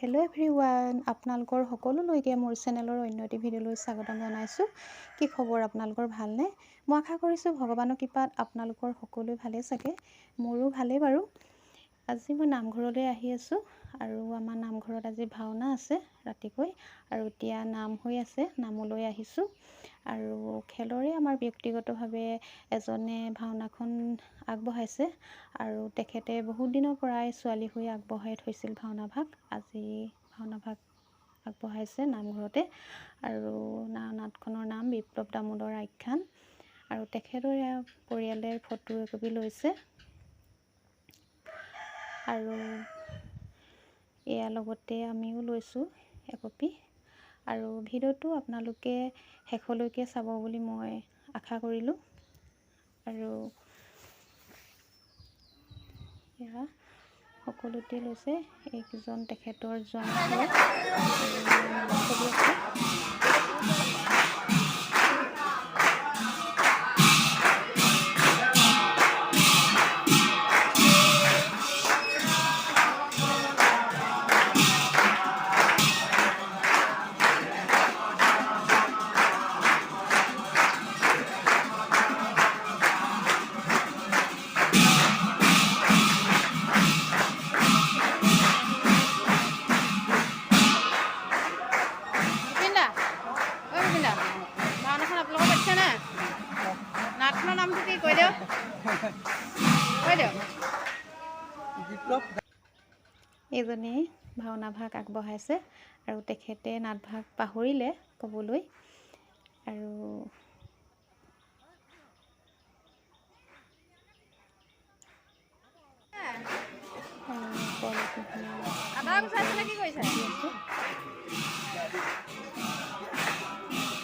Hello' everyone, আপোনালোকৰ সকলোলৈকে মোৰ চেনেলৰ অন্য এটি ভিডিঅ'লৈ স্বাগতম জনাইছোঁ। কি খবৰ আপোনালোকৰ, ভালনে? মই আশা কৰিছোঁ ভগৱানৰ কৃপাত আপোনালোকৰ সকলোৱে ভালেই চাগে। মোৰো ভালেই বাৰু। আজি মই নামঘৰলৈ আহি আছোঁ আৰু আমাৰ নামঘৰত আজি ভাওনা আছে ৰাতিকৈ, আৰু এতিয়া নাম হৈ আছে, নামলৈ আহিছোঁ। আৰু খেলৰে আমাৰ ব্যক্তিগতভাৱে এজনে ভাওনাখন আগবঢ়াইছে, আৰু তেখেতে বহুত দিনৰ পৰাই ছোৱালী হৈ আগবঢ়াই থৈছিল ভাওনা ভাগ। আজি ভাওনা ভাগ আগবঢ়াইছে নামঘৰতে, আৰু নাটখনৰ নাম বিপ্লৱ দামোদৰ আখ্যান। আৰু তেখেতৰে পৰিয়ালে ফটো একপি লৈছে, আৰু ইয়াৰ লগতে আমিও লৈছোঁ একপি। আৰু ভিডিঅ'টো আপোনালোকে শেষলৈকে চাব বুলি মই আশা কৰিলোঁ। আৰু এয়া সকলোতে লৈছে, এইকেইজন তেখেতৰ জোৱাই ছবি আছে। এইজনেই ভাওনা ভাগ আগবঢ়াইছে, আৰু তেখেতে নাট ভাগ পাহৰিলে ক'বলৈ। আৰু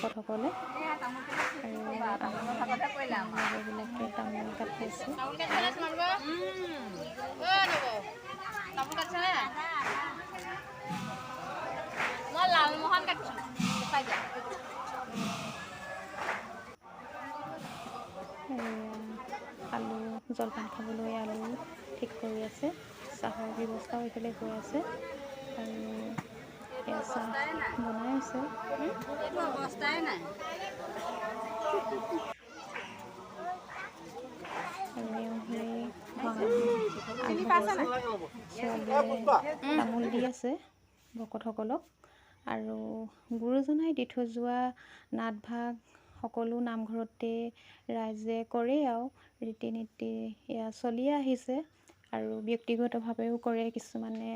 ভকতসকলে লগৰবিলাকে তামোল কাটি আছে। আলু জলপান খাবলৈ আলু ঠিক কৰি আছে, চাহৰ ব্যৱস্থাও এইফালে হৈ আছে, আৰু এয়া চাহ বনাই আছে। ছোৱালীয়ে তামোল দি আছে ভকতসকলক, আৰু গুৰুজনাই দি থৈ যোৱা নাট ভাগ সকলো নামঘৰতে ৰাইজে কৰে, আৰু ৰীতি নীতি এয়া চলিয়ে আহিছে। আৰু ব্যক্তিগতভাৱেও কৰে কিছুমানে,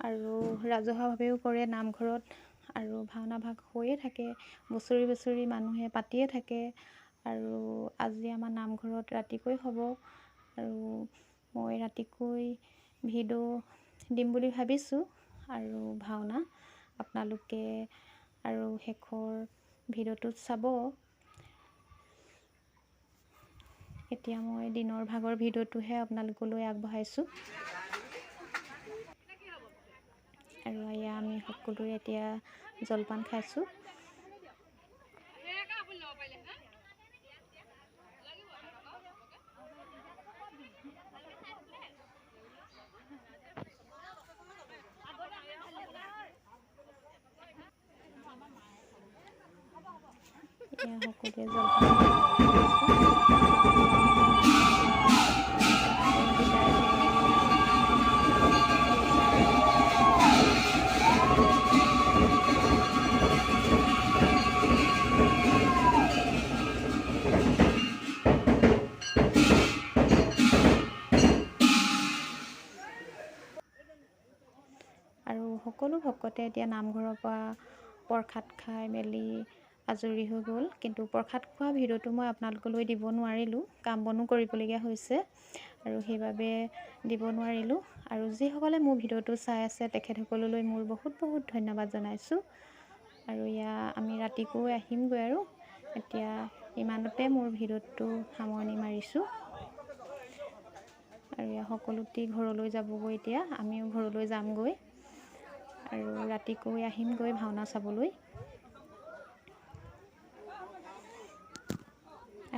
আৰু ৰাজহুৱাভাৱেও কৰে নামঘৰত। আৰু ভাওনা ভাগ হৈয়ে থাকে, বছৰি বছৰি মানুহে পাতিয়ে থাকে। আৰু আজি আমাৰ নামঘৰত ৰাতিকৈ হ'ব, আৰু মই ৰাতিকৈ ভিডিঅ' দিম বুলি ভাবিছোঁ। আৰু ভাওনা আপোনালোকে আৰু শেষৰ ভিডিঅ'টোত চাব। এতিয়া মই দিনৰ ভাগৰ ভিডিঅ'টোহে আপোনালোকলৈ আগবঢ়াইছোঁ। আৰু এয়া আমি সকলোৱে এতিয়া জলপান খাইছোঁ। এয়া সকলোৱে জলপান আৰু সকলো ভকতে এতিয়া নামঘৰৰ পৰা প্ৰসাদ খাই মেলি আজৰি হৈ গ'ল। কিন্তু প্ৰসাদ খোৱা ভিডিঅ'টো মই আপোনালোকলৈ দিব নোৱাৰিলোঁ, কাম বনো কৰিবলগীয়া হৈছে, আৰু সেইবাবে দিব নোৱাৰিলোঁ। আৰু যিসকলে মোৰ ভিডিঅ'টো চাই আছে তেখেতসকললৈ মোৰ বহুত বহুত ধন্যবাদ জনাইছোঁ। আৰু এয়া আমি ৰাতিকৈ আহিমগৈ, আৰু এতিয়া ইমানতে মোৰ ভিডিঅ'টো সামৰণি মাৰিছোঁ। আৰু এয়া সকলোতে ঘৰলৈ যাবগৈ, এতিয়া আমিও ঘৰলৈ যামগৈ, আৰু ৰাতিকৈ আহিমগৈ ভাওনা চাবলৈ।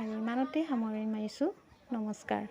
আৰু ইমানতে সামৰণি মাৰিছোঁ। নমস্কাৰ।